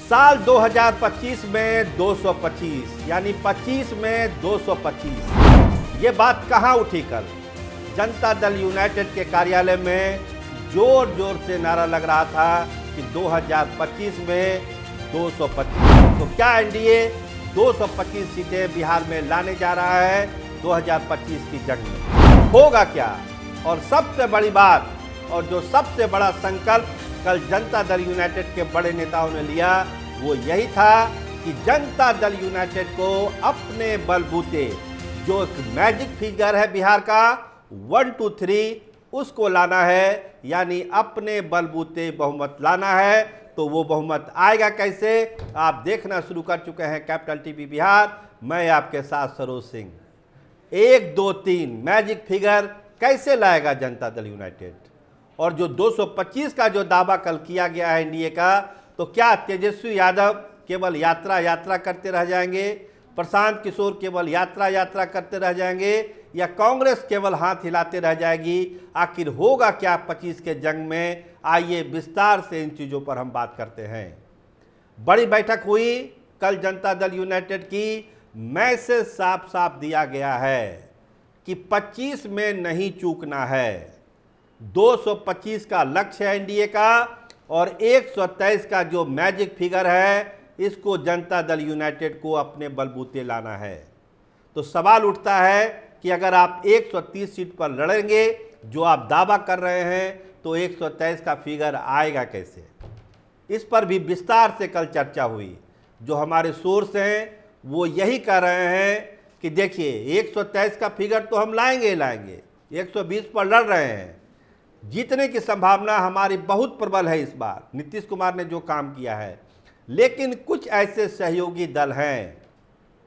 साल 2025 में 225 यानी 25 में 225। ये बात कहाँ उठी कल? जनता दल यूनाइटेड के कार्यालय में जोर जोर से नारा लग रहा था कि 2025 में 225। तो क्या एनडीए 225 सीटें बिहार में लाने जा रहा है 2025 की जंग में? होगा क्या? और सबसे बड़ी बात और जो सबसे बड़ा संकल्प कल जनता दल यूनाइटेड के बड़े नेताओं ने लिया वो यही था कि जनता दल यूनाइटेड को अपने बलबूते जो एक मैजिक फिगर है बिहार का 1 2 3 उसको लाना है, यानी अपने बलबूते बहुमत लाना है। तो वो बहुमत आएगा कैसे? आप देखना शुरू कर चुके हैं कैपिटल टीवी बिहार। मैं आपके साथ सरोज सिंह। 1 2 3 मैजिक फिगर कैसे लाएगा जनता दल यूनाइटेड? और जो 225 का जो दावा कल किया गया है एनडीए का, तो क्या तेजस्वी यादव केवल यात्रा करते रह जाएंगे? प्रशांत किशोर केवल यात्रा करते रह जाएंगे या कांग्रेस केवल हाथ हिलाते रह जाएगी? आखिर होगा क्या 25 के जंग में? आइए विस्तार से इन चीज़ों पर हम बात करते हैं। बड़ी बैठक हुई कल जनता दल यूनाइटेड की। मैसेज साफ साफ दिया गया है कि 25 में नहीं चूकना है। 225 का लक्ष्य है एनडीए का और 123 का जो मैजिक फिगर है इसको जनता दल यूनाइटेड को अपने बलबूते लाना है। तो सवाल उठता है कि अगर आप 130 सीट पर लड़ेंगे जो आप दावा कर रहे हैं तो 123 का फिगर आएगा कैसे? इस पर भी विस्तार से कल चर्चा हुई। जो हमारे सोर्स हैं वो यही कह रहे हैं कि देखिए 123 का फिगर तो हम लाएंगे 120 पर लड़ रहे हैं, जीतने की संभावना हमारी बहुत प्रबल है इस बार, नीतीश कुमार ने जो काम किया है। लेकिन कुछ ऐसे सहयोगी दल हैं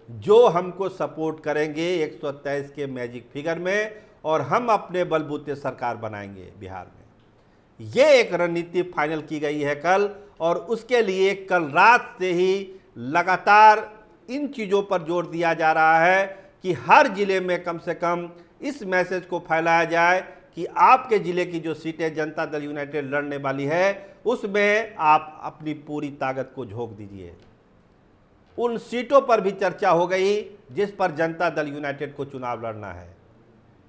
जो हमको सपोर्ट करेंगे 123 के मैजिक फिगर में और हम अपने बलबूते सरकार बनाएंगे बिहार में। ये एक रणनीति फाइनल की गई है कल और उसके लिए कल रात से ही लगातार इन चीज़ों पर जोर दिया जा रहा है कि हर जिले में कम से कम इस मैसेज को फैलाया जाए कि आपके ज़िले की जो सीटें जनता दल यूनाइटेड लड़ने वाली है उसमें आप अपनी पूरी ताकत को झोंक दीजिए। उन सीटों पर भी चर्चा हो गई जिस पर जनता दल यूनाइटेड को चुनाव लड़ना है।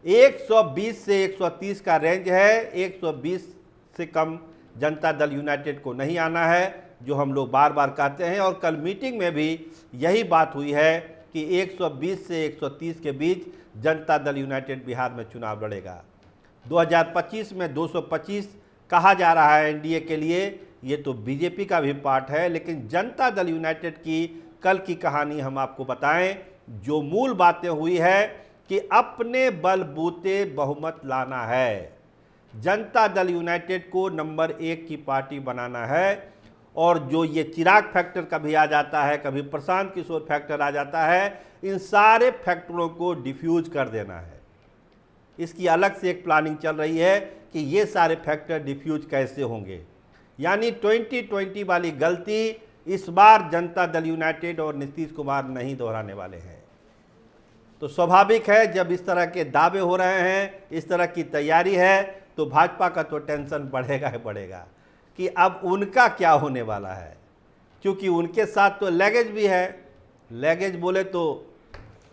120 से 130 का रेंज है, 120 से कम जनता दल यूनाइटेड को नहीं आना है, जो हम लोग बार बार कहते हैं। और कल मीटिंग में भी यही बात हुई है कि 120 से 130 के बीच जनता दल यूनाइटेड बिहार में चुनाव लड़ेगा। 2025 में 225 कहा जा रहा है एनडीए के लिए, ये तो बीजेपी का भी पार्ट है। लेकिन जनता दल यूनाइटेड की कल की कहानी हम आपको बताएं। जो मूल बातें हुई है कि अपने बलबूते बहुमत लाना है, जनता दल यूनाइटेड को नंबर 1 की पार्टी बनाना है। और जो ये चिराग फैक्टर कभी आ जाता है, कभी प्रशांत किशोर फैक्टर आ जाता है, इन सारे फैक्टरों को डिफ्यूज कर देना है। इसकी अलग से एक प्लानिंग चल रही है कि ये सारे फैक्टर डिफ्यूज कैसे होंगे। यानी 2020 वाली गलती इस बार जनता दल यूनाइटेड और नीतीश कुमार नहीं दोहराने वाले हैं। तो स्वाभाविक है जब इस तरह के दावे हो रहे हैं, इस तरह की तैयारी है, तो भाजपा का तो टेंशन बढ़ेगा ही बढ़ेगा कि अब उनका क्या होने वाला है। क्योंकि उनके साथ तो लगेज भी है। लगेज बोले तो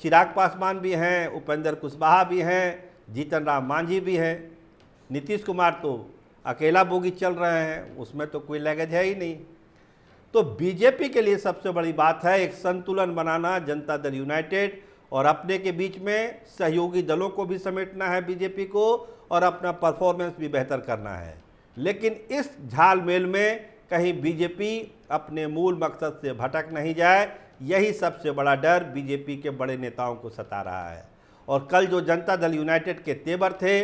चिराग पासवान भी हैं, उपेंद्र कुशवाहा भी हैं, जीतन राम मांझी भी हैं। नीतीश कुमार तो अकेला बोगी चल रहे हैं, उसमें तो कोई लगेज है ही नहीं। तो बीजेपी के लिए सबसे बड़ी बात है एक संतुलन बनाना जनता दल यूनाइटेड और अपने के बीच में सहयोगी दलों को भी समेटना है बीजेपी को और अपना परफॉर्मेंस भी बेहतर करना है। लेकिन इस झालमेल में कहीं बीजेपी अपने मूल मकसद से भटक नहीं जाए, यही सबसे बड़ा डर बीजेपी के बड़े नेताओं को सता रहा है। और कल जो जनता दल यूनाइटेड के तेवर थे,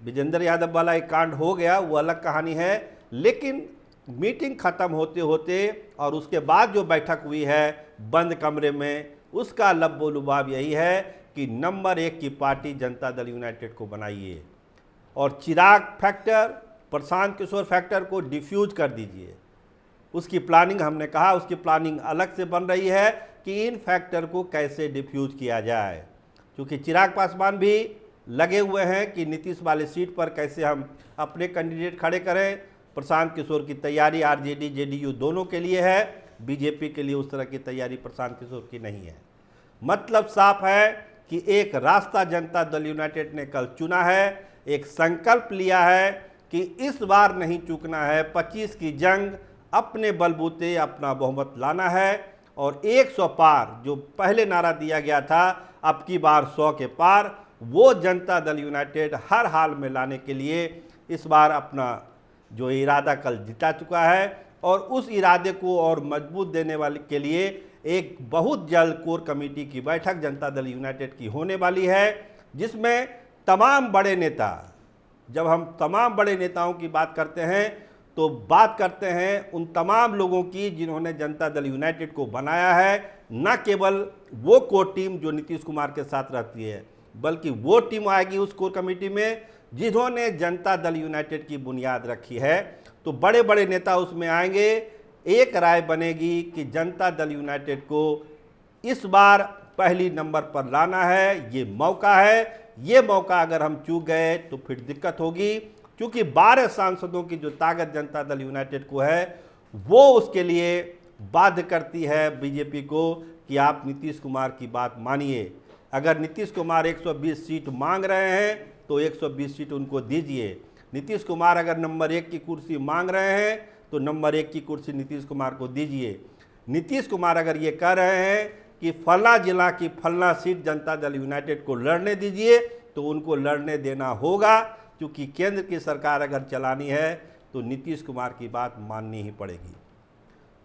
विजेंद्र यादव वाला एक कांड हो गया, वो अलग कहानी है। लेकिन मीटिंग ख़त्म होते होते और उसके बाद जो बैठक हुई है बंद कमरे में, उसका लब्बो लुबाब यही है कि नंबर 1 की पार्टी जनता दल यूनाइटेड को बनाइए और चिराग फैक्टर, प्रशांत किशोर फैक्टर को डिफ्यूज कर दीजिए। उसकी प्लानिंग, हमने कहा उसकी प्लानिंग अलग से बन रही है कि इन फैक्टर को कैसे डिफ्यूज किया जाए। क्योंकि चिराग पासवान भी लगे हुए हैं कि नीतीश वाले सीट पर कैसे हम अपने कैंडिडेट खड़े करें। प्रशांत किशोर की तैयारी आरजेडी जेडीयू दोनों के लिए है। बीजेपी के लिए उस तरह की तैयारी प्रशांत किशोर की नहीं है। मतलब साफ है कि एक रास्ता जनता दल यूनाइटेड ने कल चुना है, एक संकल्प लिया है कि इस बार नहीं चूकना है, 25 की जंग अपने बलबूते अपना बहुमत लाना है और 100 पार जो पहले नारा दिया गया था, अब की बार 100 के पार, वो जनता दल यूनाइटेड हर हाल में लाने के लिए इस बार अपना जो इरादा कल जिता चुका है और उस इरादे को और मजबूत देने वाले के लिए एक बहुत जल्द कोर कमेटी की बैठक जनता दल यूनाइटेड की होने वाली है, जिसमें तमाम बड़े नेता, जब हम तमाम बड़े नेताओं की बात करते हैं तो बात करते हैं उन तमाम लोगों की जिन्होंने जनता दल यूनाइटेड को बनाया है, न केवल वो कोर टीम जो नीतीश कुमार के साथ रहती है, बल्कि वो टीम आएगी उस कोर कमेटी में जिन्होंने जनता दल यूनाइटेड की बुनियाद रखी है। तो बड़े बड़े नेता उसमें आएंगे, एक राय बनेगी कि जनता दल यूनाइटेड को इस बार पहली नंबर पर लाना है, ये मौका है। ये मौका अगर हम चूक गए तो फिर दिक्कत होगी, क्योंकि 12 सांसदों की जो ताकत जनता दल यूनाइटेड को है वो उसके लिए बाध्य करती है बीजेपी को कि आप नीतीश कुमार की बात मानिए। अगर नीतीश कुमार 120 सीट मांग रहे हैं तो 120 सीट उनको दीजिए। नीतीश कुमार अगर नंबर 1 की कुर्सी मांग रहे हैं तो नंबर 1 की कुर्सी नीतीश कुमार को दीजिए। नीतीश कुमार अगर ये कह रहे हैं कि फला जिला की फला सीट जनता दल यूनाइटेड को लड़ने दीजिए, तो उनको लड़ने देना होगा, क्योंकि केंद्र की सरकार अगर चलानी है तो नीतीश कुमार की बात माननी ही पड़ेगी।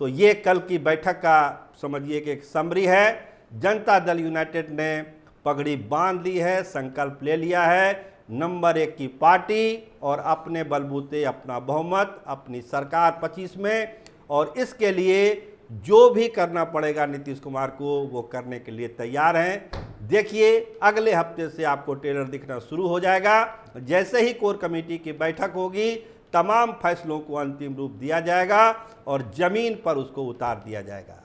तो ये कल की बैठक का समझिए कि एक समरी है। जनता दल यूनाइटेड ने पगड़ी बांध ली है, संकल्प ले लिया है, नंबर 1 की पार्टी और अपने बलबूते अपना बहुमत, अपनी सरकार 25 में, और इसके लिए जो भी करना पड़ेगा नीतीश कुमार को वो करने के लिए तैयार हैं। देखिए अगले हफ्ते से आपको ट्रेलर दिखना शुरू हो जाएगा। जैसे ही कोर कमेटी की बैठक होगी तमाम फैसलों को अंतिम रूप दिया जाएगा और जमीन पर उसको उतार दिया जाएगा।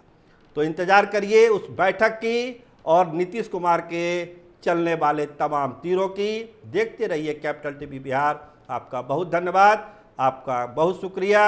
तो इंतजार करिए उस बैठक की और नीतीश कुमार के चलने वाले तमाम तीरों की। देखते रहिए कैपिटल टीवी बिहार। आपका बहुत धन्यवाद, आपका बहुत शुक्रिया।